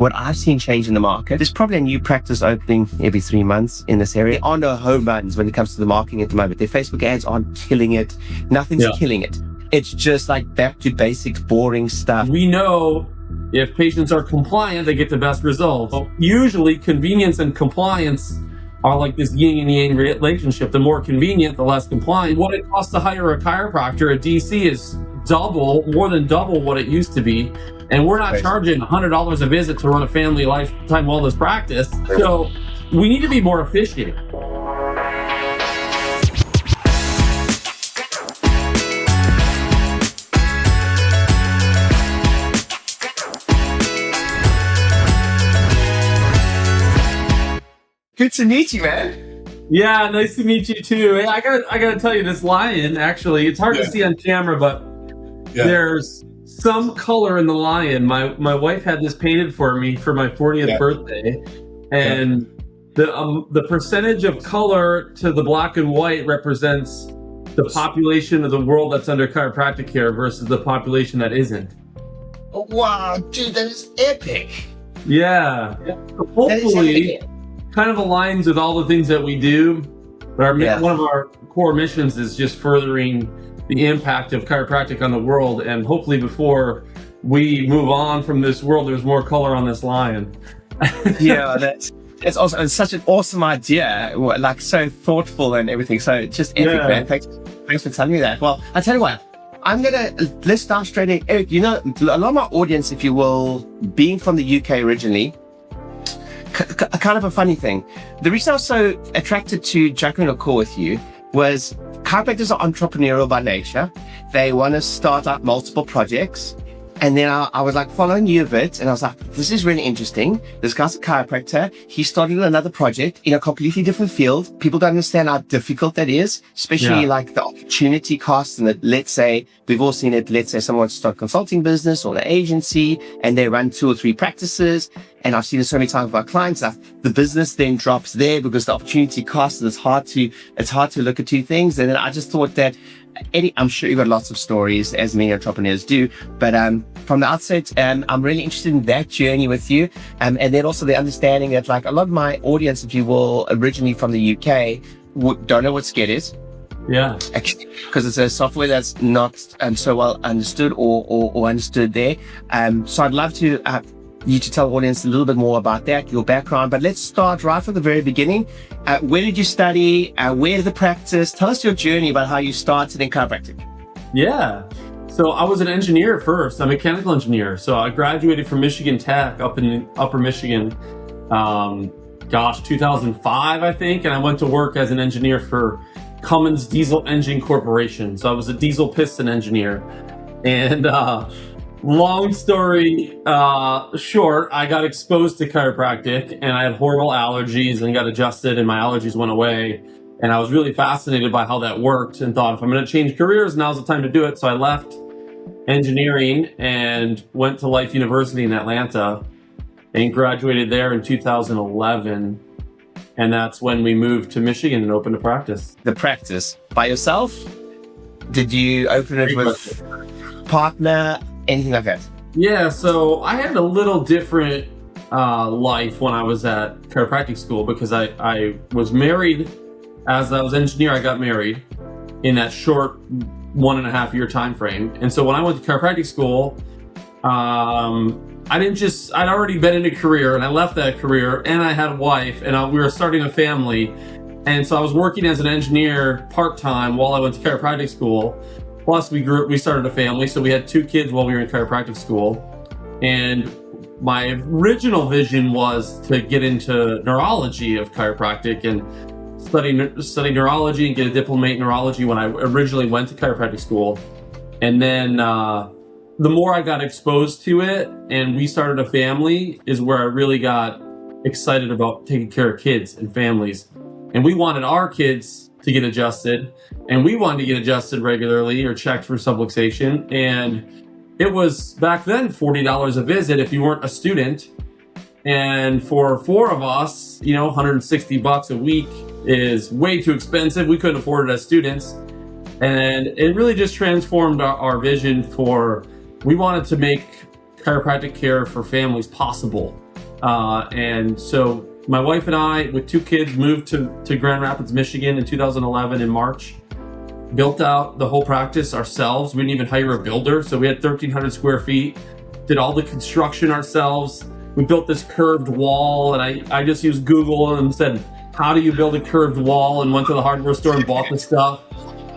what I've seen change in the market, there's probably a new practice opening every 3 months in this area. There are no home runs when it comes to the marketing at the moment. Their Facebook ads aren't killing it. Nothing's killing it. It's just like back to basics, boring stuff. We know if patients are compliant, they get the best results. Usually convenience and compliance are like this yin and yang relationship. The more convenient, the less compliant. What it costs to hire a chiropractor at DC is more than double what it used to be. And we're not charging $100 a visit to run a family lifetime wellness practice. So we need to be more efficient. Good to meet you, man. Yeah, nice to meet you too. Hey, I gotta tell you, this lion, actually, it's hard to see on camera, but there's some color in the lion. My wife had this painted for me for my 40th birthday, and the percentage of color to the black and white represents the population of the world that's under chiropractic care versus the population that isn't. Oh, wow, dude, that is epic. Yeah. Hopefully, kind of aligns with all the things that we do. But one of our core missions is just furthering the impact of chiropractic on the world. And hopefully before we move on from this world, there's more color on this lion. It's such an awesome idea, like so thoughtful and everything. So just epic, man. Thanks for telling me that. Well, I tell you what, let's dive straight in. Erik, you know, a lot of my audience, if you will, being from the UK originally, kind of a funny thing. The reason I was so attracted to jumping on a call with you was chiropractors are entrepreneurial by nature. They want to start up multiple projects. And then I was like following you a bit, and I was like, this is really interesting. This guy's a chiropractor. He started another project in a completely different field. People don't understand how difficult that is, especially like the opportunity cost. And that, let's say, we've all seen it. Let's say someone wants to start a consulting business or an agency, and they run 2 or 3 practices. And I've seen it so many times with our clients that the business then drops there because the opportunity cost, and it's hard to look at 2 things. And then I just thought that, Eddie, I'm sure you've got lots of stories, as many entrepreneurs do, but from the outset, I'm really interested in that journey with you, and then also the understanding that, like, a lot of my audience, if you will, originally from the UK, don't know what SKED is. Yeah, actually, because it's a software that's not so well understood or understood there. So I'd love to you to tell the audience a little bit more about that, your background. But let's start right from the very beginning. Where did you study? Where did the practice? Tell us your journey about how you started in chiropractic. Yeah. So I was an engineer at first, a mechanical engineer. So I graduated from Michigan Tech up in Upper Michigan, 2005, I think. And I went to work as an engineer for Cummins Diesel Engine Corporation. So I was a diesel piston engineer. And long story short, I got exposed to chiropractic and I had horrible allergies and got adjusted and my allergies went away. And I was really fascinated by how that worked and thought, if I'm going to change careers, now's the time to do it. So I left engineering and went to Life University in Atlanta and graduated there in 2011. And that's when we moved to Michigan and opened a practice. The practice by yourself? Did you open it with partner? Anything like that? Yeah, so I had a little different life when I was at chiropractic school because I was married. As I was engineer, I got married in that short 1.5 year time frame. And so when I went to chiropractic school, I'd already been in a career and I left that career and I had a wife and we were starting a family. And so I was working as an engineer part-time while I went to chiropractic school. Plus we started a family, so we had 2 kids while we were in chiropractic school. And my original vision was to get into neurology of chiropractic and study neurology and get a diploma in neurology when I originally went to chiropractic school. And then the more I got exposed to it and we started a family is where I really got excited about taking care of kids and families. And we wanted our kids to get adjusted, and we wanted to get adjusted regularly or checked for subluxation. And it was back then $40 a visit if you weren't a student. And for 4 of us, $160 a week is way too expensive. We couldn't afford it as students. And it really just transformed our vision we wanted to make chiropractic care for families possible. And so my wife and I, with 2 kids, moved to Grand Rapids, Michigan in 2011 in March. Built out the whole practice ourselves. We didn't even hire a builder. So we had 1,300 square feet, did all the construction ourselves. We built this curved wall, and I just used Google and said, how do you build a curved wall? And went to the hardware store and bought the stuff.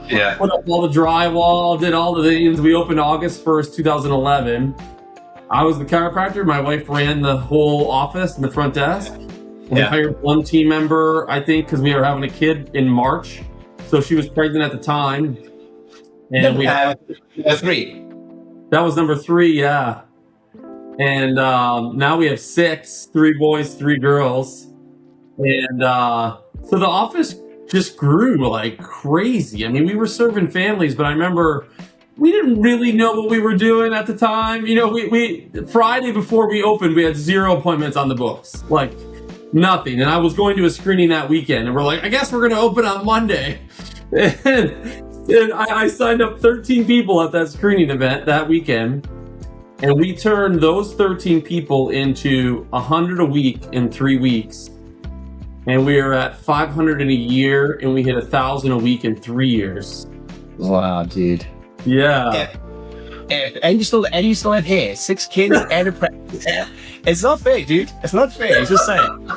Yeah. Put up all the drywall, did all the things. We opened August 1st, 2011. I was the chiropractor. My wife ran the whole office and the front desk. We hired 1 team member, I think, because we were having a kid in March. So she was pregnant at the time. And we had 3. That was number 3, yeah. And now we have 6, 3 boys, 3 girls. And so the office just grew like crazy. I mean, we were serving families, but I remember we didn't really know what we were doing at the time. You know, we Friday before we opened, we had 0 appointments on the books, like nothing. And I was going to a screening that weekend, and we're like, I guess we're going to open on Monday. And I signed up 13 people at that screening event that weekend. And we turned those 13 people into 100 a week in 3 weeks. And we are at 500 in a year, and we hit 1,000 a week in 3 years. Wow, dude. Yeah. And you still have hair, 6 kids and a practice. It's not fair, dude. It's not fair. It's just saying.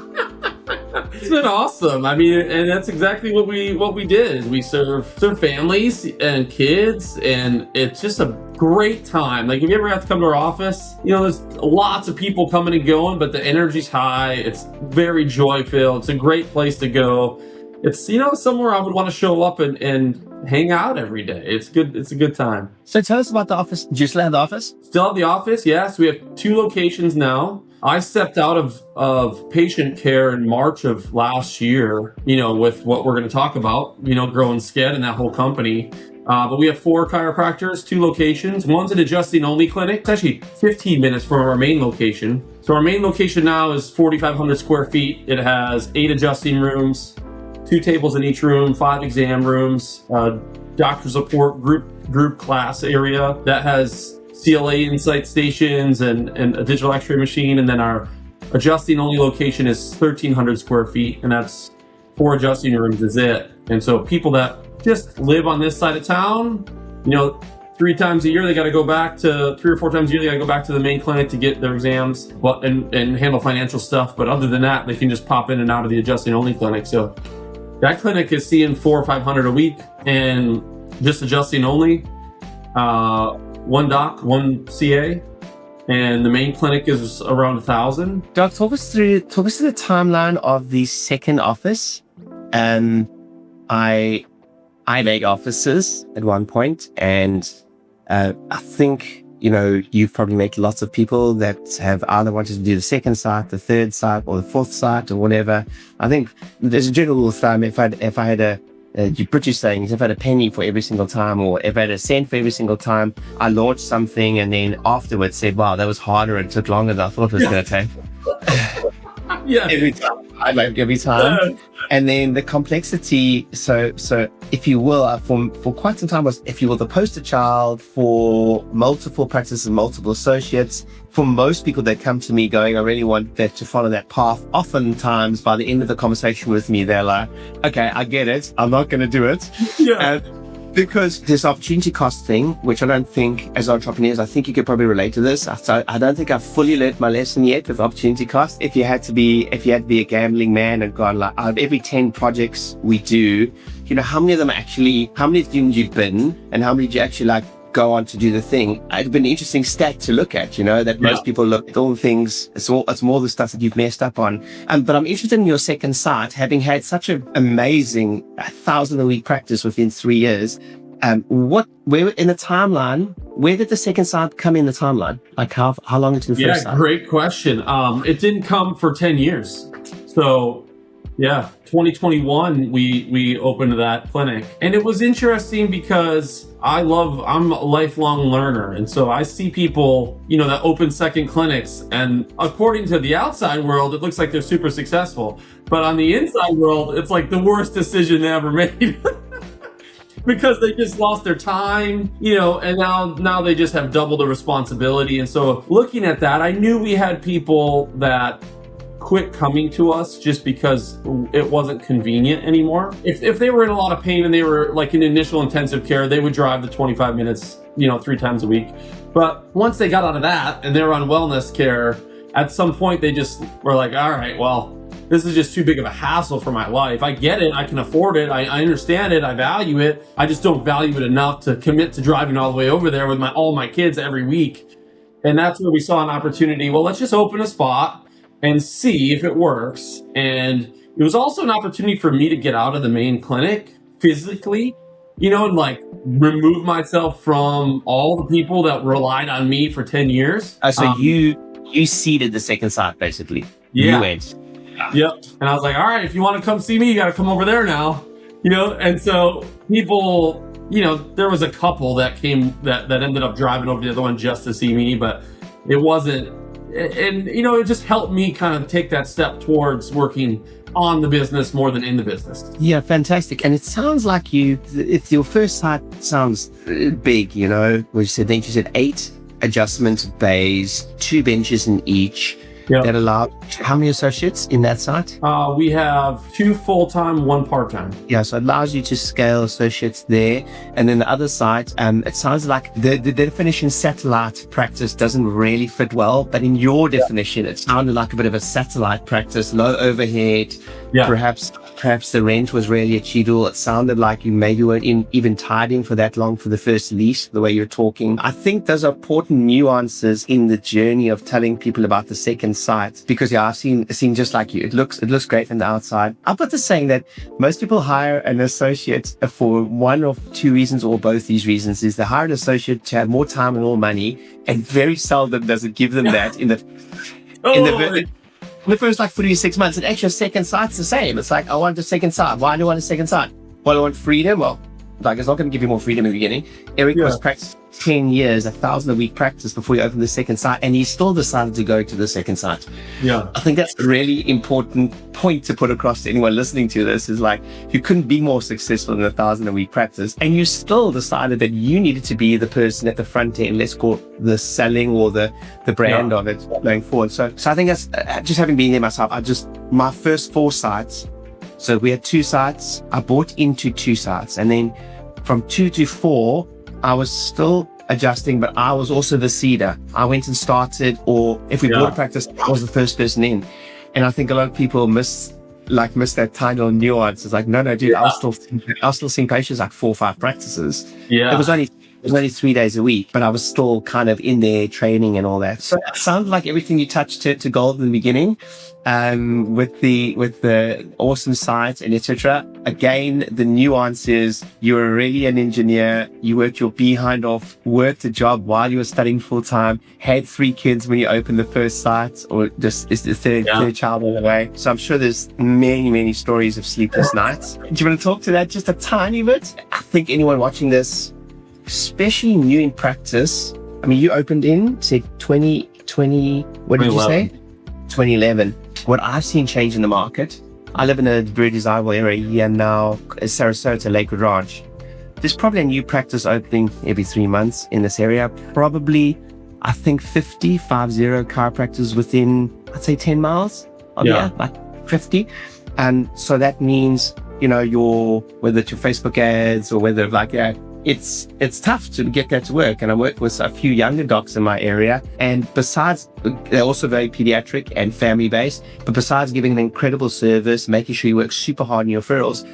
It's been awesome. I mean, and that's exactly what we did. Is we serve families and kids, and it's just a great time. Like, if you ever have to come to our office, you know, there's lots of people coming and going, but the energy's high. It's very joy filled. It's a great place to go. It's, you know, somewhere I would want to show up and hang out every day. It's good. It's a good time. So tell us about the office. Do you still have the office? Still have the office, yes. We have 2 locations now. I stepped out of patient care in March of last year, you know, with what we're going to talk about, you know, growing SKED and that whole company. But we have 4 chiropractors, 2 locations. One's an adjusting only clinic. It's actually 15 minutes from our main location. So our main location now is 4,500 square feet. It has 8 adjusting rooms, 2 tables in each room, 5 exam rooms, doctor support group class area that has CLA insight stations and a digital x-ray machine. And then our adjusting only location is 1,300 square feet, and that's 4 adjusting rooms is it. And so people that just live on this side of town, you know, 3 times a year, they got to go back to 3 or 4 times a year, they got to go back to the main clinic to get their exams and handle financial stuff. But other than that, they can just pop in and out of the adjusting only clinic. So that clinic is seeing 400 or 500 a week, and just adjusting only. 1 doc, 1 CA, and the main clinic is around 1,000. Doc, talk us through the timeline of the second office. I made offices at one point, and I think, you know, you've probably met lots of people that have either wanted to do the second site, the third site, or the 4th site, or whatever. I think there's a general rule of thumb. If I had a British saying, if I had a penny for every single time, or if I had a cent for every single time I launched something, and then afterwards said, wow, that was harder and took longer than I thought it was going to take. Yeah. Every time. And then the complexity. So if you will, for quite some time was, if you will, the poster child for multiple practices, multiple associates. For most people that come to me going, I really want that to follow that path. Oftentimes by the end of the conversation with me, they're like, okay, I get it. I'm not going to do it. Yeah. Because this opportunity cost thing, which I don't think, as entrepreneurs, I think you could probably relate to this. So I don't think I've fully learned my lesson yet with opportunity cost. If you had to be a gambling man and gone like, out of every 10 projects we do, you know, how many of them did you bin, and how many did you actually like go on to do the thing? It'd been an interesting stat to look at, you know, that most people look at all the things. It's more the stuff that you've messed up on. But I'm interested in your second site, having had such an amazing 1,000 a week practice within 3 years. Where in the timeline, where did the second site come in the timeline? Like how long into the first site? Yeah, great question. It didn't come for 10 years. So yeah, 2021, we opened that clinic. And it was interesting because I'm a lifelong learner. And so I see people, you know, that open second clinics, and according to the outside world, it looks like they're super successful. But on the inside world, it's like the worst decision they ever made. Because they just lost their time, you know, and now they just have double the responsibility. And so looking at that, I knew we had people that quit coming to us just because it wasn't convenient anymore. If they were in a lot of pain and they were like in initial intensive care, they would drive the 25 minutes, 3 times a week. But once they got out of that and they were on wellness care, at some point they just were like, all right, well, this is just too big of a hassle for my life. I get it. I can afford it. I understand it. I value it. I just don't value it enough to commit to driving all the way over there with all my kids every week. And that's where we saw an opportunity. Well, let's just open a spot and see if it works. And it was also an opportunity for me to get out of the main clinic physically, and like remove myself from all the people that relied on me for 10 years. So you seeded the second site, basically. Yeah. You went. Yep. And I was like, all right, if you want to come see me, you got to come over there now, and so people, there was a couple that came that ended up driving over to the other one just to see me, but it wasn't, and it just helped me kind of take that step towards working on the business more than in the business. Yeah, fantastic. And it sounds like if your first site sounds big, you said 8 adjustment bays, 2 benches in each. Yep. That allow how many associates in that site? We have 2 full-time, 1 part-time. Yeah, so it allows you to scale associates there. And then the other site, it sounds like the definition satellite practice doesn't really fit well, but in your definition, it sounded like a bit of a satellite practice, low overhead. Yeah. Perhaps the rent was really achievable. It sounded like you maybe weren't even tied in for that long for the first lease, the way you're talking. I think those are important nuances in the journey of telling people about the second site, because I've seen just like you. It looks great from the outside. I've got this saying that most people hire an associate for one of 2 reasons, or both these reasons. Is they hire an associate to have more time and more money, and very seldom does it give them that in the first like 3 to 6 months. And actually a second site's the same. It's like, I want a second site. Why do I want a second site? Well, I want freedom. Well, like, it's not going to give you more freedom in the beginning. Erik was practicing 10 years, 1,000 a week practice before he opened the second site, and he still decided to go to the second site. Yeah, I think that's a really important point to put across to anyone listening to this, is like, you couldn't be more successful in 1,000 a week practice, and you still decided that you needed to be the person at the front end, let's call it the selling or the brand of it going forward. So I think that's just having been there myself. My first 4 sites, so we had 2 sites. I bought into 2 sites, and then from 2 to 4, I was still adjusting, but I was also the seeder. I went and started, or if we bought a practice, I was the first person in. And I think a lot of people miss that tiny nuance. It's like, no, dude, I was still seeing patients like 4 or 5 practices. Yeah. It was only 3 days a week, but I was still kind of in there training and all that. So it sounded like everything you touched to gold in the beginning, with the awesome site and etc. Again, the nuance is you were really an engineer. You worked your behind off, worked a job while you were studying full time, had 3 kids when you opened the first site, or just is the third child on the way. So I'm sure there's many, many stories of sleepless nights. Do you want to talk to that just a tiny bit? I think anyone watching this, especially new in practice, I mean, you opened in, say, 2020, what did you say? 2011. What I've seen change in the market, I live in a very desirable area here now, Sarasota, Lakewood Ranch. There's probably a new practice opening every 3 months in this area. Probably, I think 50 chiropractors within, I'd say 10 miles of here, like 50. And so that means, whether it's your Facebook ads or whether it's tough to get that to work. And I work with a few younger docs in my area, and besides, they're also very pediatric and family based, but besides giving an incredible service, making sure you work super hard on your referrals,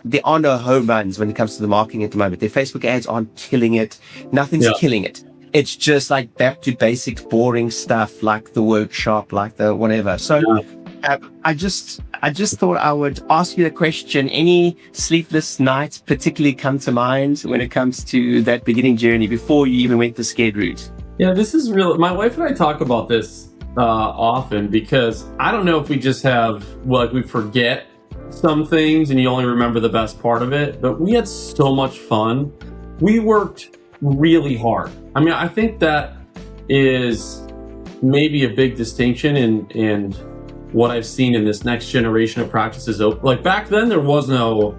there are no home runs when it comes to the marketing at the moment. Their Facebook ads aren't killing it. Nothing's killing it. It's just like back to basics, boring stuff, like the workshop, like the whatever. So I just thought I would ask you the question. Any sleepless nights particularly come to mind when it comes to that beginning journey before you even went the SKED route? Yeah, this is real. My wife and I talk about this often, because I don't know if we just have, we forget some things and you only remember the best part of it, but we had so much fun. We worked really hard. I mean, I think that is maybe a big distinction in what I've seen in this next generation of practices. Like back then, there was no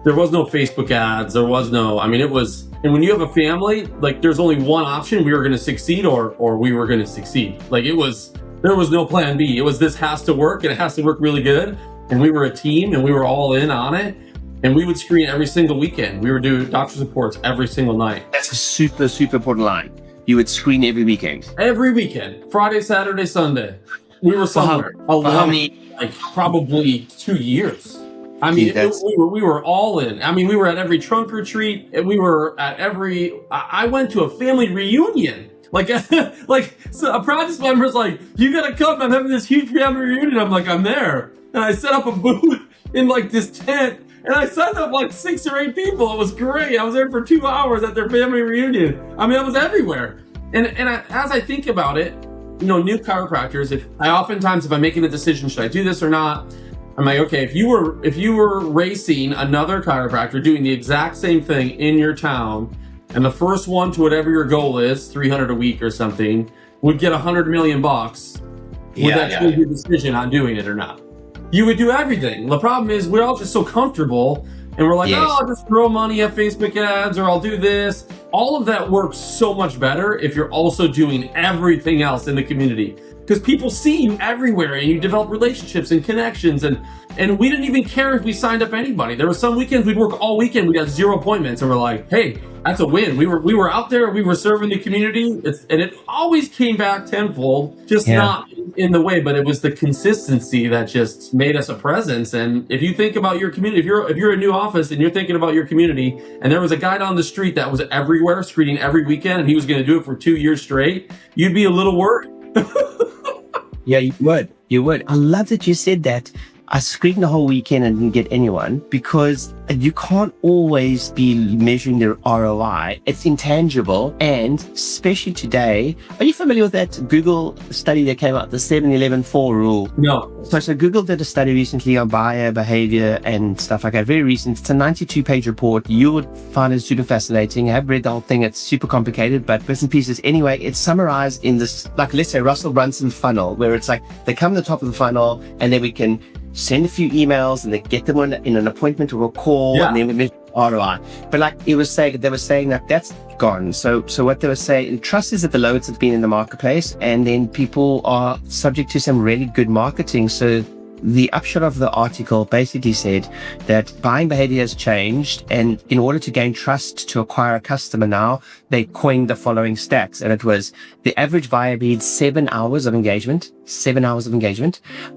Facebook ads. There was no, and when you have a family, like there's only one option. We were going to succeed or we were going to succeed. Like there There was no plan B. It was, this has to work, and it has to work really good. And we were a team, and we were all in on it. And we would screen every single weekend. We would do doctor's reports every single night. That's a super, super important line. You would screen every weekend. Every weekend. Friday, Saturday, Sunday. We were somewhere. Like probably 2 years. I mean, we were all in. I mean, we were at every trunk or treat, and we were at every. I went to a family reunion. Like, so a practice member's like, "You gotta come! I'm having this huge family reunion." I'm like, "I'm there," and I set up a booth in like this tent. And I signed up like 6 or 8 people. It was great. I was there for 2 hours at their family reunion. I mean, I was everywhere. As I think about it, you know, new chiropractors, if I'm making a decision, should I do this or not? I'm like, okay, if you were racing another chiropractor doing the exact same thing in your town, and the first one to whatever your goal is, 300 a week or something, would get $100 million, would that change your decision on doing it or not? You would do everything. The problem is we're all just so comfortable, and we're like, oh, I'll just throw money at Facebook ads, or I'll do this. All of that works so much better if you're also doing everything else in the community, because people see you everywhere, and you develop relationships and connections. And we didn't even care if we signed up anybody. There were some weekends we'd work all weekend. We got 0 appointments, and we're like, hey, that's a win. We were out there. We were serving the community, and it always came back tenfold. Just not in the way, but it was the consistency that just made us a presence. And if you think about your community, if you're a new office and you're thinking about your community, and there was a guy down the street that was everywhere, screening every weekend, and he was going to do it for 2 years straight, you'd be a little worried. Yeah, you would. I love that you said that. I screened the whole weekend and didn't get anyone, because you can't always be measuring the ROI. It's intangible. And especially today, are you familiar with that Google study that came out, the 7-11-4 rule? No. So Google did a study recently on buyer behavior and stuff like that. Very recent. It's a 92-page report. You would find it super fascinating. I have read the whole thing. It's super complicated, but bits and pieces. Anyway, it's summarized in this, like, let's say Russell Brunson funnel, where it's like they come to the top of the funnel, and then we can send a few emails, and they get them in an appointment or a call, and then we measure ROI. But like they were saying that that's gone. So what they were saying, trust is at the lowest it's been in the marketplace, and then people are subject to some really good marketing. So the upshot of the article basically said that buying behavior has changed, and in order to gain trust to acquire a customer now, they coined the following stats. And it was the average buyer needs 7 hours of engagement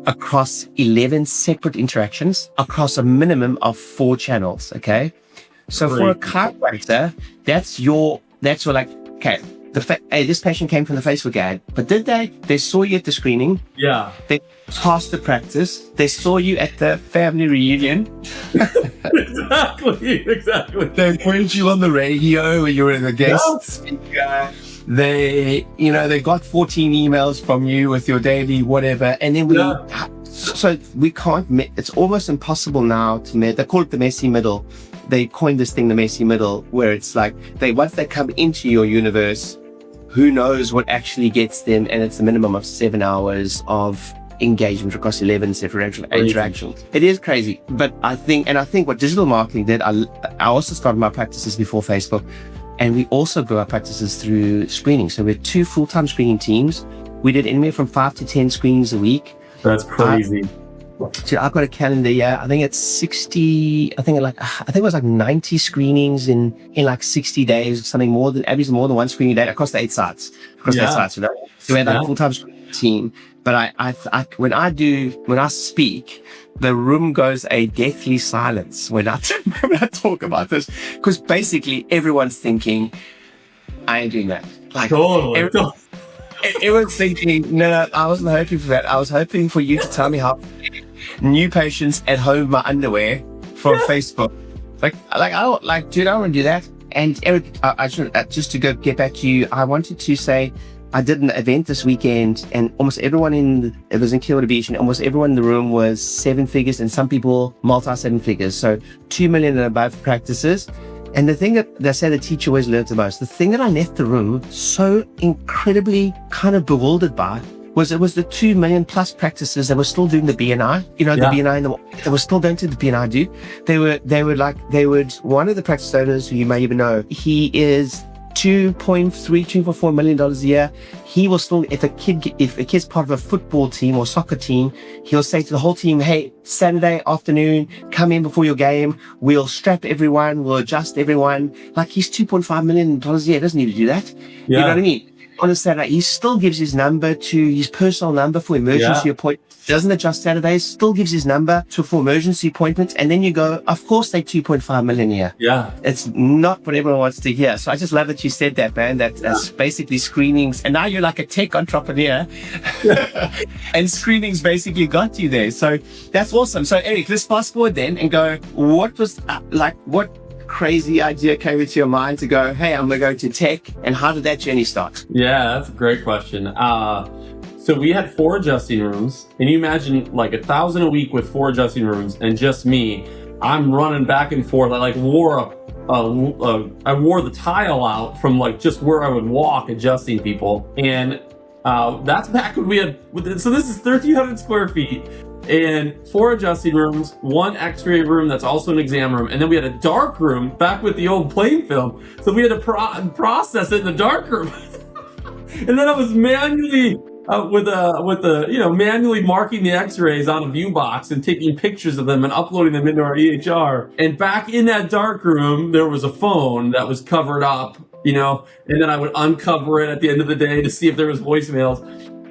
across 11 separate interactions across a minimum of 4 channels. Okay. So for a chiropractor, that's like, okay, hey, this patient came from the Facebook ad, but did they saw you at the screening. Yeah. They passed the practice. They saw you at the family reunion. Exactly. They heard you on the radio when you were the guest speaker. They got 14 emails from you with your daily whatever. And then so we can't, it's almost impossible now to they call it the messy middle. They coined this thing, the messy middle, where it's like once they come into your universe, who knows what actually gets them, and it's a minimum of 7 hours of engagement across 11 separate interactions. It is crazy, but I think what digital marketing did, I also started my practices before Facebook, and we also grew our practices through screening. So we had 2 full-time screening teams. We did anywhere from 5 to 10 screenings a week. That's crazy. So I've got a calendar. I think it's 60. I think it was like 90 screenings in like 60 days, something more than one screening day across the 8 sites. So we had a full-time screening team. But when I speak, the room goes a deathly silence when I talk about this, because basically everyone's thinking, I ain't doing that. Like totally. Everyone's thinking, no, I wasn't hoping for that. I was hoping for you to tell me how new patients at home my underwear from Facebook. Dude, I don't want to do that. And Eric, I should just to get back to you. I wanted to say I did an event this weekend, and almost everyone it was in Clearwater Beach, and almost everyone in the room was 7 figures, and some people multi-7 figures. So 2 million and above practices. And the thing that they say the teacher always learns the most, the thing that I left the room so incredibly kind of bewildered by was it was the 2 million plus practices that were still doing the BNI, the BNI, they were still going to the BNI do. They would one of the practice owners who you may even know, he is $2.4 million a year. He will still, if a kid's part of a football team or soccer team, he'll say to the whole team, hey, Saturday afternoon, come in before your game. We'll strap everyone. We'll adjust everyone. Like, he's $2.5 million a year. Doesn't need to do that. You know what I mean? On a Saturday, he still gives his number to his personal number for emergency appointments. Doesn't adjust Saturdays, still gives his number for emergency appointments. And then you go, of course, they 2.5 million a year. Yeah. It's not what everyone wants to hear. So I just love that you said that, man. That's basically screenings. And now you're like a tech entrepreneur. And screenings basically got you there. So that's awesome. So Erik, let's fast forward then and go, what was what crazy idea came into your mind to go, hey, I'm going to go to tech, and how did that journey start? Yeah, that's a great question. So we had 4 adjusting rooms, and you imagine like 1,000 a week with 4 adjusting rooms and just me. I'm running back and forth. I wore the tile out from like just where I would walk adjusting people. And that's back when we had, so this is 1,300 square feet. And 4 adjusting rooms, 1 x-ray room that's also an exam room, and then we had a dark room back with the old plain film. So we had to process it in the dark room. And then I was manually manually marking the x-rays on a view box and taking pictures of them and uploading them into our EHR. And back in that dark room, there was a phone that was covered up, and then I would uncover it at the end of the day to see if there was voicemails.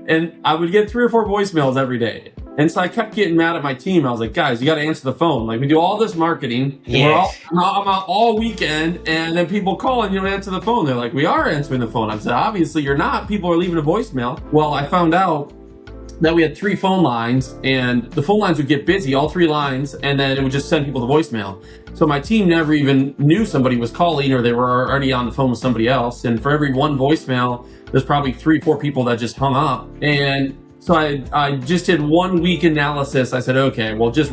And I would get 3 or 4 voicemails every day. And so I kept getting mad at my team. I was like, guys, you got to answer the phone. Like, we do all this marketing. Yes. I'm out all weekend, and then people call and you don't answer the phone. They're like, we are answering the phone. I said, obviously you're not. People are leaving a voicemail. Well, I found out that we had 3 phone lines, and the phone lines would get busy, all 3 lines, and then it would just send people to voicemail. So my team never even knew somebody was calling, or they were already on the phone with somebody else. And for every 1 voicemail, there's probably 3, 4 people that just hung up. And so I just did 1 week analysis. I said, okay, well, just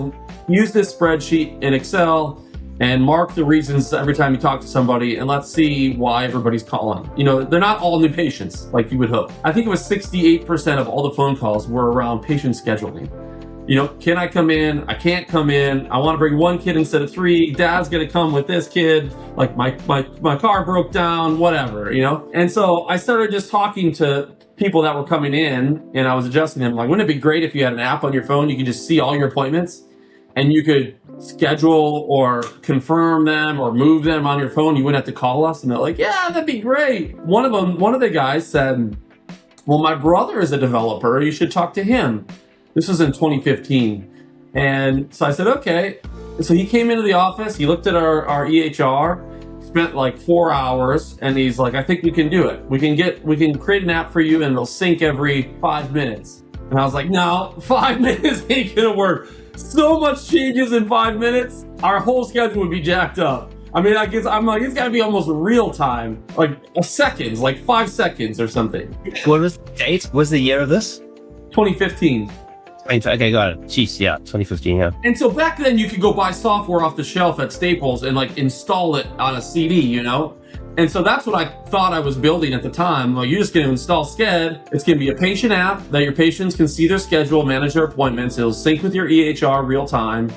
use this spreadsheet in Excel and mark the reasons every time you talk to somebody, and let's see why everybody's calling. They're not all new patients like you would hope. I think it was 68% of all the phone calls were around patient scheduling. Can I come in? I can't come in. I want to bring 1 kid instead of 3. Dad's going to come with this kid. Like my car broke down, whatever, And so I started just talking to people that were coming in, and I was adjusting them. Like, wouldn't it be great if you had an app on your phone? You could just see all your appointments, and you could schedule or confirm them or move them on your phone. You wouldn't have to call us. And they're like, yeah, that'd be great. One of the guys said, well, my brother is a developer. You should talk to him. This was in 2015. And so I said, okay. So he came into the office. He looked at our EHR, spent like 4 hours, and he's like, I think we can do it. We can create an app for you, and it'll sync every 5 minutes. And I was like, no, 5 minutes ain't gonna work. So much changes in 5 minutes. Our whole schedule would be jacked up. I mean, I'm like, it's gotta be almost real time, like seconds, like 5 seconds or something. What was the date? What was the year of this? 2015. Okay, got it. Jeez, yeah, 2015, yeah. And so back then you could go buy software off the shelf at Staples and like install it on a CD, And so that's what I thought I was building at the time. Like, you're just going to install SKED. It's going to be a patient app that your patients can see their schedule, manage their appointments. It'll sync with your EHR real time,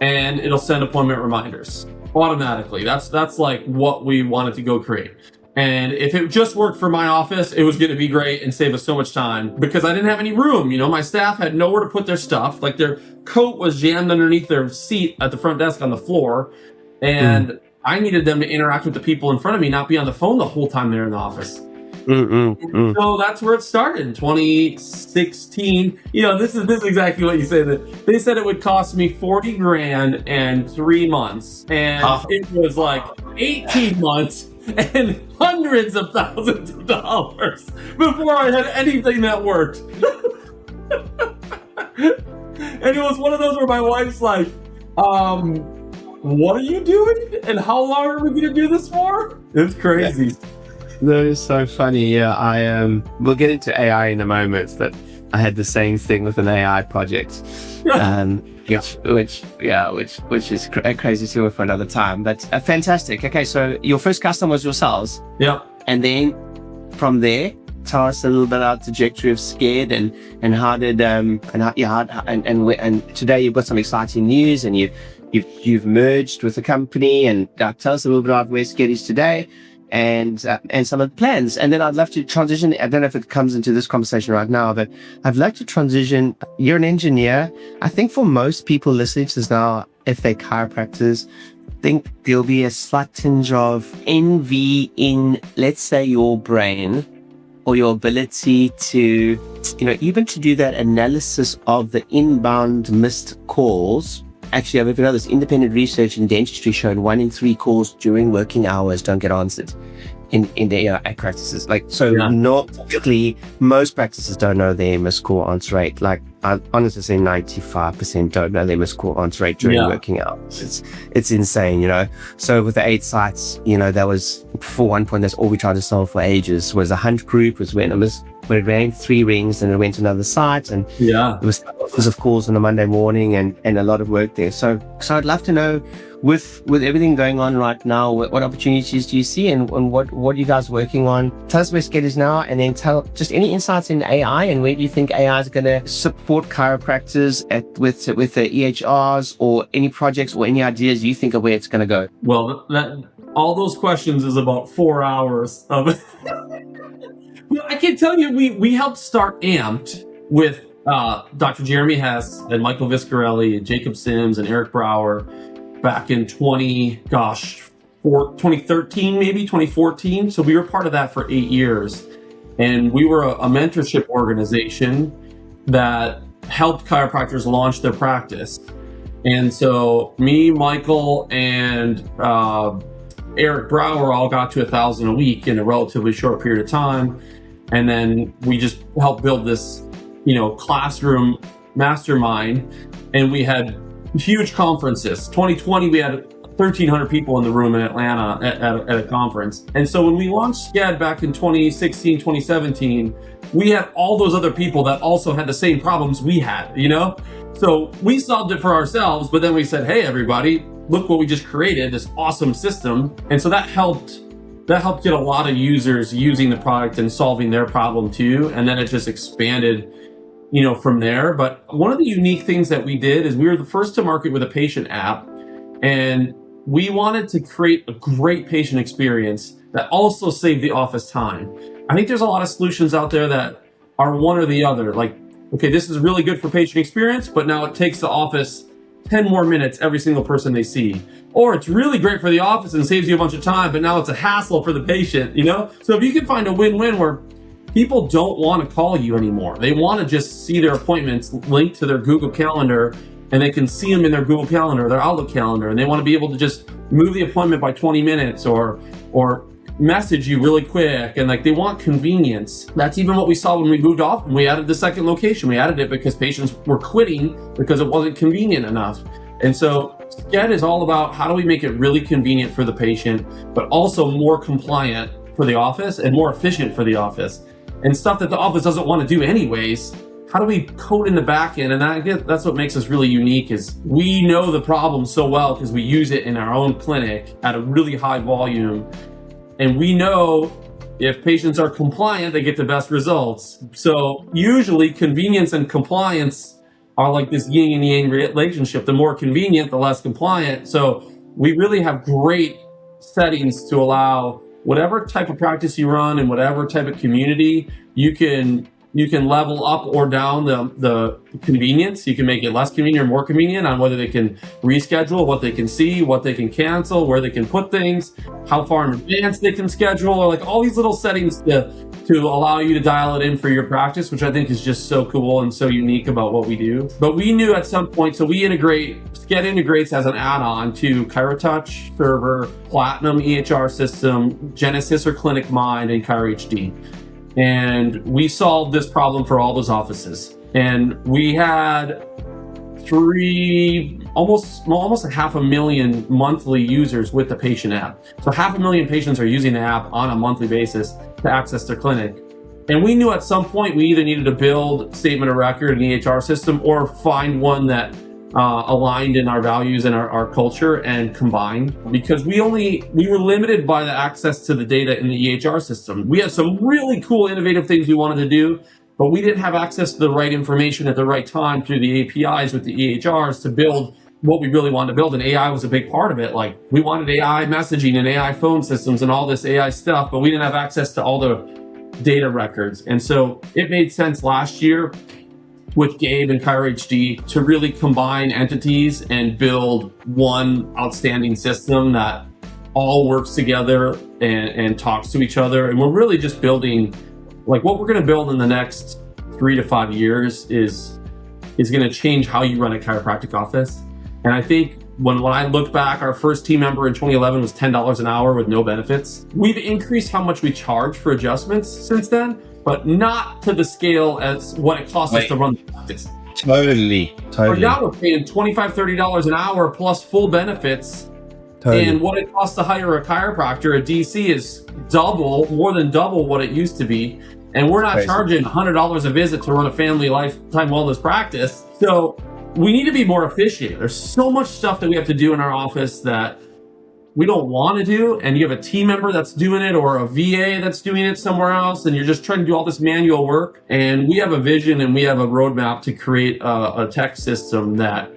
and it'll send appointment reminders automatically. That's like what we wanted to go create. And if it just worked for my office, it was going to be great and save us so much time, because I didn't have any room. My staff had nowhere to put their stuff. Like, their coat was jammed underneath their seat at the front desk on the floor. And I needed them to interact with the people in front of me, not be on the phone the whole time they're in the office. So that's where it started in 2016. This is exactly what you said. They said it would cost me $40,000 and 3 months. And it was like 18 months and hundreds of thousands of dollars before I had anything that worked. And it was one of those where my wife's like, what are you doing? And how long are we going to do this for? It's crazy. That is so funny. Yeah, we'll get into AI in a moment, but I had the same thing with an AI project. Which is a crazy story for another time, but fantastic. Okay, so your first customer was yourselves. Yeah. And then from there, tell us a little bit about the trajectory of SKED and how did and today you've got some exciting news, and you've merged with the company, and tell us a little bit about where SKED is today and some of the plans. And then I'd love to transition. I don't know if it comes into this conversation right now, but I'd like to transition. You're an engineer. I think for most people listening to this now, if they're chiropractors, I think there'll be a slight tinge of envy in, let's say, your brain or your ability to, even to do that analysis of the inbound missed calls. Actually, I don't know, this independent research in dentistry showed 1 in 3 calls during working hours don't get answered in their practices. Not typically, most practices don't know their missed call answer rate. Like, I honestly say 95% don't know their missed call answer rate during working hours. It's insane, So with the 8 sites, that was, for one point, that's all we tried to solve for ages, was a hunt group, was when it ran 3 rings and it went to another site, and there was thousands of calls on a Monday morning and a lot of work there. So I'd love to know, with everything going on right now, what opportunities do you see, and what are you guys working on? Tell us where SKED is now, and then tell just any insights in AI, and where do you think AI is going to support chiropractors with the EHRs, or any projects or any ideas you think of where it's going to go? Well, all those questions is about 4 hours of it. Well, I can tell you, we helped start AMPed with Dr. Jeremy Hess and Michael Viscarelli and Jacob Sims and Eric Brower back in 2013, maybe 2014. So we were part of that for 8 years. And we were a mentorship organization that helped chiropractors launch their practice. And so me, Michael, and Eric Brower all got to 1,000 a week in a relatively short period of time. And then we just helped build this, classroom mastermind. And we had huge conferences. 2020, we had 1,300 people in the room in Atlanta at a conference. And so when we launched SKED back in 2016, 2017, we had all those other people that also had the same problems we had, So we solved it for ourselves, but then we said, hey, everybody, look what we just created, this awesome system. And so that helped get a lot of users using the product and solving their problem too. And then it just expanded, from there. But one of the unique things that we did is we were the first to market with a patient app, and we wanted to create a great patient experience that also saved the office time. I think there's a lot of solutions out there that are one or the other. Like, okay, this is really good for patient experience, but now it takes the office 10 more minutes every single person they see. Or it's really great for the office and saves you a bunch of time, but now it's a hassle for the patient, So if you can find a win-win where people don't want to call you anymore, they want to just see their appointments linked to their Google Calendar, and they can see them in their Google Calendar, their Outlook calendar, and they want to be able to just move the appointment by 20 minutes or message you really quick, and they want convenience. That's even what we saw when we moved off and we added the second location. We added it because patients were quitting because it wasn't convenient enough. And so SKED is all about, how do we make it really convenient for the patient, but also more compliant for the office and more efficient for the office, and stuff that the office doesn't want to do anyways. How do we code in the back end? And I guess that's what makes us really unique, is we know the problem so well because we use it in our own clinic at a really high volume. And we know if patients are compliant, they get the best results. So usually convenience and compliance are like this yin and yang relationship. The more convenient, the less compliant. So we really have great settings to allow whatever type of practice you run and whatever type of community, you can level up or down the convenience. You can make it less convenient or more convenient on whether they can reschedule, what they can see, what they can cancel, where they can put things, how far in advance they can schedule, or all these little settings to allow you to dial it in for your practice, which I think is just so cool and so unique about what we do. But we knew at some point, so SKED integrates as an add-on to ChiroTouch Server, Platinum EHR System, Genesis or Clinic Mind, and ChiroHD. And we solved this problem for all those offices. And we had almost 500,000 monthly users with the patient app. So 500,000 patients are using the app on a monthly basis to access their clinic. And we knew at some point we either needed to build statement of record and EHR system, or find one that aligned in our values and our culture and combined, because we were limited by the access to the data in the EHR system. We had some really cool, innovative things we wanted to do, but we didn't have access to the right information at the right time through the APIs with the EHRs to build what we really wanted to build, and AI was a big part of it. Like, we wanted AI messaging and AI phone systems and all this AI stuff, but we didn't have access to all the data records. And so it made sense last year with Gabe and ChiroHD to really combine entities and build one outstanding system that all works together and talks to each other. And we're really just building, like, what we're going to build in the next 3 to 5 years is going to change how you run a chiropractic office. And I think when I look back, our first team member in 2011 was $10 an hour with no benefits. We've increased how much we charge for adjustments since then, but not to the scale as what it costs us to run the practice. Totally. Now we're paying $25, $30 an hour plus full benefits. Totally. And what it costs to hire a chiropractor at DC is more than double what it used to be. And we're not charging $100 a visit to run a family lifetime wellness practice. So we need to be more efficient. There's so much stuff that we have to do in our office that we don't want to do. And you have a team member that's doing it or a VA that's doing it somewhere else. And you're just trying to do all this manual work. And we have a vision and we have a roadmap to create a tech system that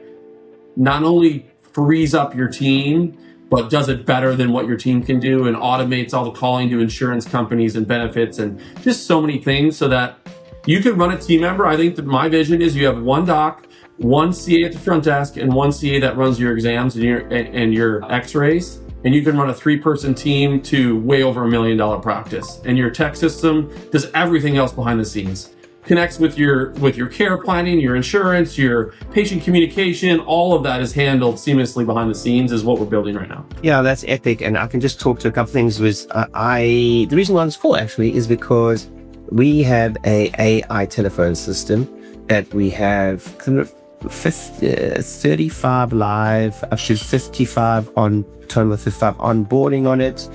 not only frees up your team, but does it better than what your team can do and automates all the calling to insurance companies and benefits and just so many things so that you can run a team member. I think that my vision is you have one doc, one CA at the front desk, and one CA that runs your exams and your x-rays. And you can run a 3-person team to way over $1 million practice. And your tech system does everything else behind the scenes. Connects with your care planning, your insurance, your patient communication. All of that is handled seamlessly behind the scenes is what we're building right now. Yeah, that's epic. And I can just talk to a couple things. The reason why it's full actually is because we have a AI telephone system that we have kind of 35 live, actually 55 on total of 55 onboarding on it.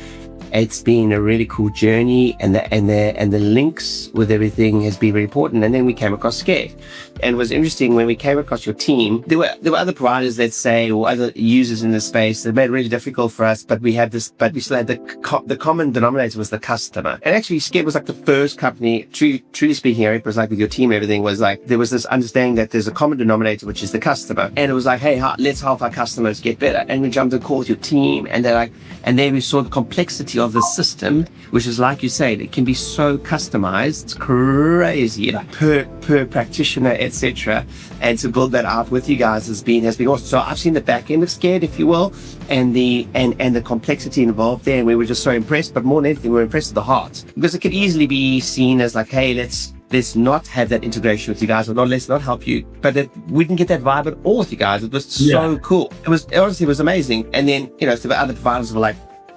It's been a really cool journey, and the links with everything has been very important. And then we came across SKED, and it was interesting when we came across your team. There were other providers, let's say, or other users in the space that made it really difficult for us. But we still had the common denominator was the customer. And actually, SKED was like the first company. Truly speaking, Eric, was like with your team, everything was like there was this understanding that there's a common denominator, which is the customer. And it was like, hey, let's help our customers get better. And we jumped on call with your team, and they're like, and then we saw the complexity of the system, which is like you said, it can be so customized, it's crazy, like per practitioner, etc. And to build that out with you guys has been awesome. So I've seen the back end of SKED, if you will, and the complexity involved there, and we were just so impressed. But more than anything, we were impressed with the heart, because it could easily be seen as like, hey, let's not have that integration with you guys, or let's not help you. But we didn't get that vibe at all with you guys. It was so cool. It was amazing. And then, so the other providers were like,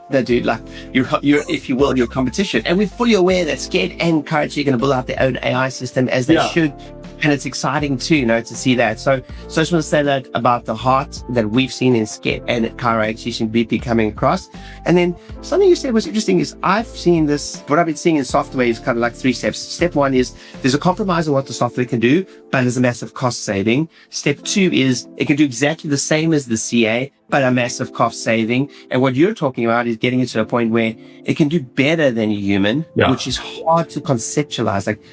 no, dude, like you're, if you will, your competition. And we're fully aware that SKED and ChiroHD are going to build out their own AI system as they should. And it's exciting too, to see that. So I just want to say that about the heart that we've seen in SKED and at ChiroHD should be coming across. And then something you said was interesting is I've seen this, what I've been seeing in software is kind of like 3 steps. Step 1 is there's a compromise on what the software can do, but there's a massive cost saving. Step 2 is it can do exactly the same as the CA, but a massive cost saving. And what you're talking about is getting it to a point where it can do better than a human, which is hard to conceptualize. Like,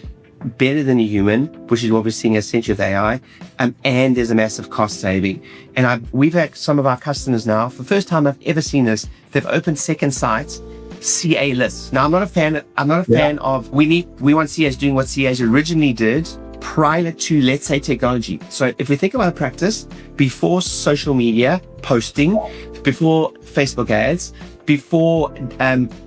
better than a human, which is what we're seeing essentially with AI, and there's a massive cost saving. And we've had some of our customers now, for the first time I've ever seen this, they've opened second sites, CA lists. Now I'm not a fan of, we want CAs doing what CAs originally did prior to, let's say, technology. So if we think about a practice, before social media posting, before Facebook ads, before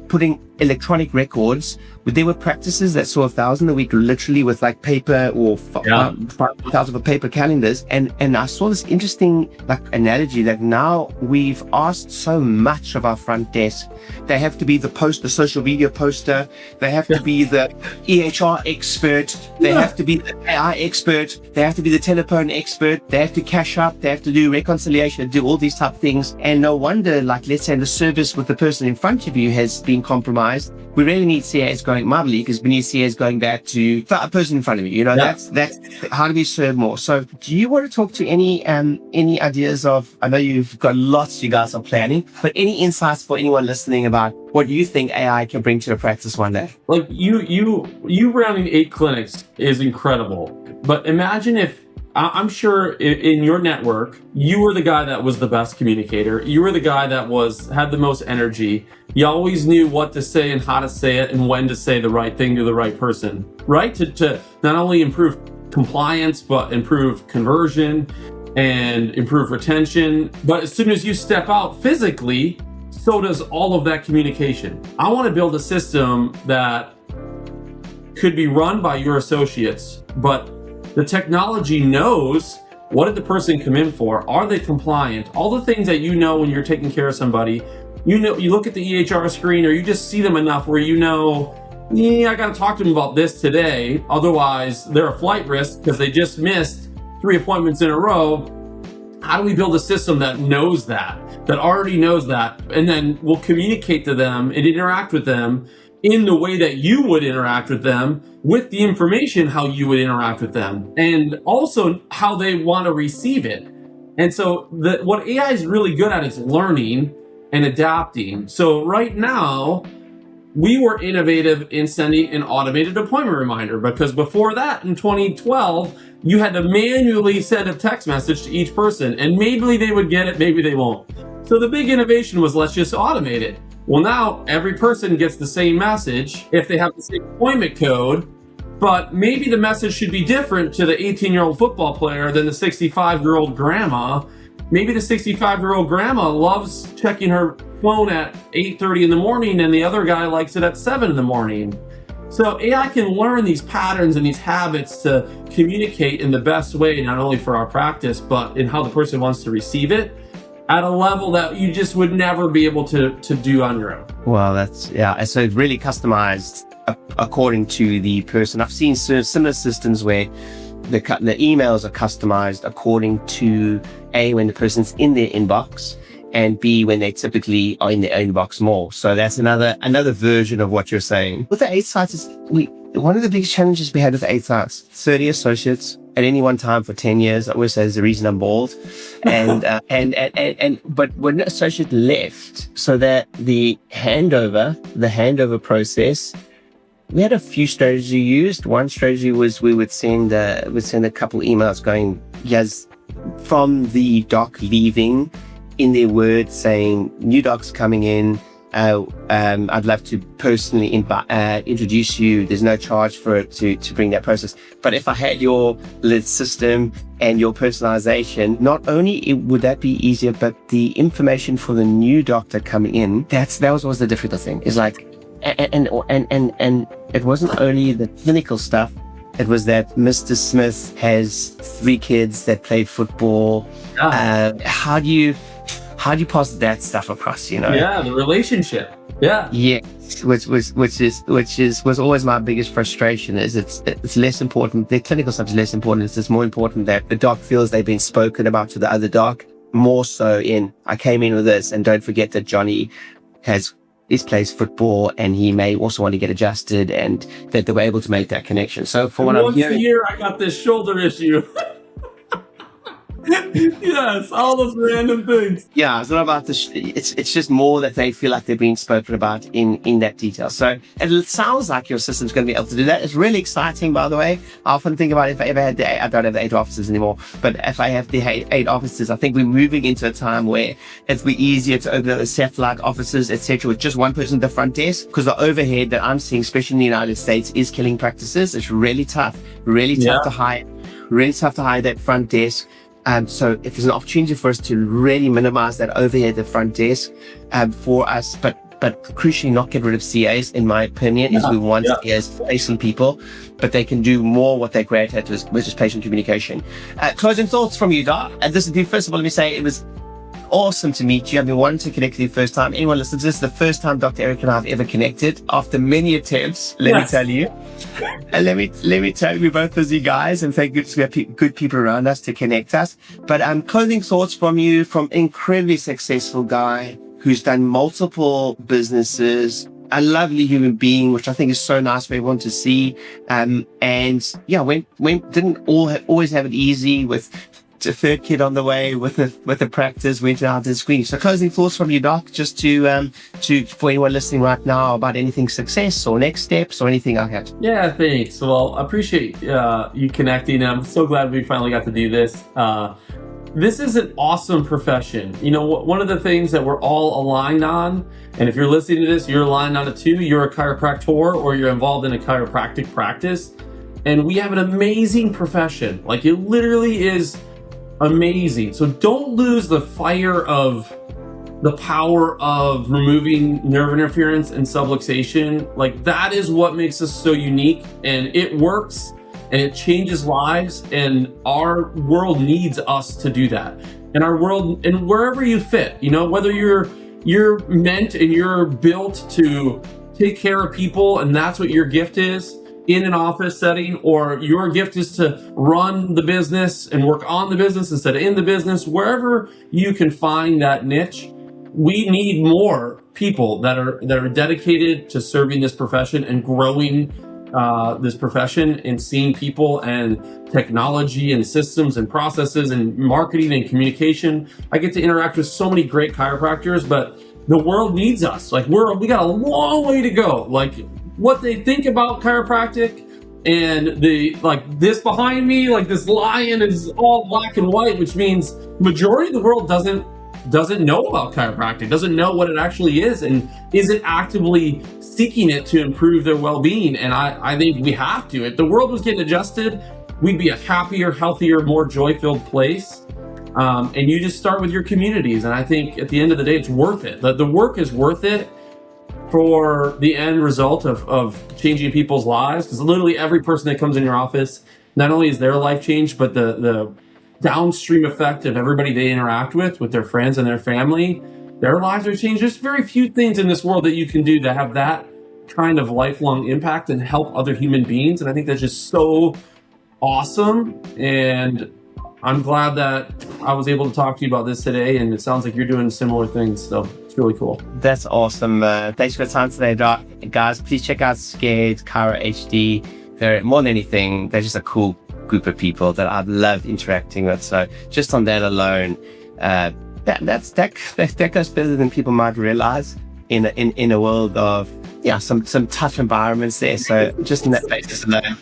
putting electronic records, there were practices that saw 1,000 a week literally with like paper or 5,000 of paper calendars. And I saw this interesting like analogy that now we've asked so much of our front desk. They have to be the social media poster. They have to be the EHR expert. They have to be the AI expert. They have to be the telephone expert. They have to cash up. They have to do reconciliation, do all these type of things. And no wonder, like, let's say the service with the person in front of you has been compromised. We really need CAs going, my belief, because we need CAs going back to a person in front of you. That's how do we serve more? So do you want to talk to any ideas of, I know you've got lots you guys are planning, but any insights for anyone listening about what you think AI can bring to a practice one day? Like you running 8 clinics is incredible. But imagine if I'm sure in your network, you were the guy that was the best communicator. You were the guy that had the most energy. You always knew what to say and how to say it and when to say the right thing to the right person, right? To not only improve compliance, but improve conversion and improve retention. But as soon as you step out physically, so does all of that communication. I want to build a system that could be run by your associates, but the technology knows, what did the person come in for? Are they compliant? All the things that you know when you're taking care of somebody. You look at the EHR screen, or you just see them enough where you know, I got to talk to them about this today. Otherwise, they're a flight risk because they just missed 3 appointments in a row. How do we build a system that knows that already knows that, and then will communicate to them and interact with them in the way that you would interact with them, with the information how you would interact with them, and also how they want to receive it. And so what AI is really good at is learning and adapting. So right now, we were innovative in sending an automated appointment reminder, because before that, in 2012, you had to manually send a text message to each person, and maybe they would get it, maybe they won't. So the big innovation was, let's just automate it. Well, now every person gets the same message if they have the same appointment code, but maybe the message should be different to the 18-year-old football player than the 65-year-old grandma. Maybe the 65-year-old grandma loves checking her phone at 8:30 in the morning, and the other guy likes it at 7 in the morning. So AI can learn these patterns and these habits to communicate in the best way, not only for our practice, but in how the person wants to receive it at a level that you just would never be able to do on your own. Well, so it's really customized according to the person. I've seen similar systems where the emails are customized according to A, when the person's in their inbox, and B, when they typically are in their inbox more. So that's another version of what you're saying. With the 8 sites, one of the biggest challenges we had with 8 sites, 30 associates at any one time for 10 years. I always say is the reason I'm bald. And but when an associate left, so that the handover process, we had a few strategies used. One strategy was we would send a couple emails going, yes, from the doc leaving, in their words saying, new docs coming in, I'd love to personally introduce you. There's no charge for it to bring that process. But if I had your lid system and your personalization, not only would that be easier, but the information for the new doctor coming in, that was always the difficult thing. Is like, and it wasn't only the clinical stuff. It was that Mr. Smith has 3 kids that played football. How do you pass that stuff across, Yeah, the relationship. Yeah. Which was always my biggest frustration. Is it's less important. The clinical stuff is less important. It's more important that the doc feels they've been spoken about to the other doc, more so I came in with this, and don't forget that Johnny plays football and he may also want to get adjusted, and that they were able to make that connection. So for what I'm hearing, once a year I got this shoulder issue. Yes, all those random things. Yeah, it's not about it's just more that they feel like they're being spoken about in that detail. So it sounds like your system's going to be able to do that. It's really exciting, by the way. I often think about if I ever had I don't have the 8 offices anymore, but if I have the 8 offices, I think we're moving into a time where it'll be easier to open the satellite offices, etc., with just one person at the front desk, because the overhead that I'm seeing, especially in the United States, is killing practices. It's really tough to hire that front desk. So if there's an opportunity for us to really minimize that overhead at the front desk for us, but crucially not get rid of CAs, in my opinion, is we want CAs facing people, but they can do more what they're great at, which is patient communication. Closing thoughts from you, Doc. And this is first of all, let me say it was awesome to meet you. I've been wanting to connect with you first time. Anyone listening to this, the first time Dr. Erik and I have ever connected after many attempts, let me tell you. And let me tell you, we're both busy guys, and thank goodness we have good people around us to connect us. But closing thoughts from you, from incredibly successful guy who's done multiple businesses, a lovely human being, which I think is so nice for everyone to see. Didn't always have it easy with third kid on the way with the practice, went out to the screen. So closing thoughts from you, Doc, just to for anyone listening right now about anything success or next steps or anything like that. Yeah, thanks. Well, I appreciate you connecting. I'm so glad we finally got to do this. This is an awesome profession. You know, one of the things that we're all aligned on, and if you're listening to this, you're aligned on it too. You're a chiropractor or you're involved in a chiropractic practice. And we have an amazing profession. Like, it literally is amazing. So don't lose the fire of the power of removing nerve interference and subluxation. Like, that is what makes us so unique, and it works. And it changes lives, and our world needs us to do that. And our world, and wherever you fit, you know, whether you're meant and you're built to take care of people, and that's what your gift is in an office setting, or your gift is to run the business and work on the business instead of in the business, wherever you can find that niche, we need more people that are dedicated to serving this profession and growing this profession and seeing people and technology and systems and processes and marketing and communication. I get to interact with so many great chiropractors, but the world needs us. Like, we got a long way to go. Like, what they think about chiropractic, and this behind me, like this lion is all black and white, which means majority of the world doesn't know about chiropractic, doesn't know what it actually is, and isn't actively seeking it to improve their well-being. And I think we have to. If the world was getting adjusted, we'd be a happier, healthier, more joy-filled place. And you just start with your communities. And I think at the end of the day, it's worth it. The work is worth it for the end result of changing people's lives. Because literally every person that comes in your office, not only is their life changed, but the downstream effect of everybody they interact with their friends and their family, their lives are changed. There's very few things in this world that you can do to have that kind of lifelong impact and help other human beings. And I think that's just so awesome. And I'm glad that I was able to talk to you about this today. And it sounds like you're doing similar things. So it's really cool. That's awesome. Thanks for your time today, Doc. Guys, please check out SKED ChiroHD. They're more than anything, they're just a cool group of people that I've loved interacting with. So just on that alone, that goes better than people might realize in a world of some tough environments there. So just in that basis alone,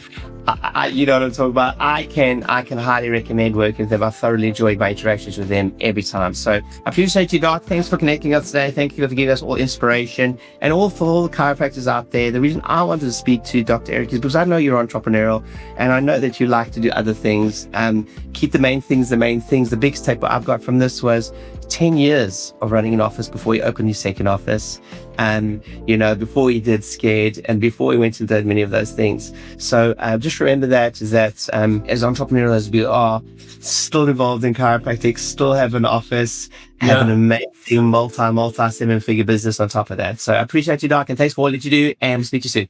you know what I'm talking about. I can highly recommend working with them. I thoroughly enjoyed my interactions with them every time. So I appreciate you, Doc. Thanks for connecting us today. Thank you for giving us all inspiration, and all for all the chiropractors out there. The reason I wanted to speak to Dr. Erik is because I know you're entrepreneurial, and I know that you like to do other things. Keep the main things the main things. The biggest takeaway I've got from this was 10 years of running an office before you opened your second office, before you did SKED and before you went into many of those things. So just remember that as entrepreneurial as we are, still involved in chiropractic, still have an office, have an amazing multi 7-figure business on top of that. So I appreciate you, Doc, and thanks for all that you do, and speak to you soon.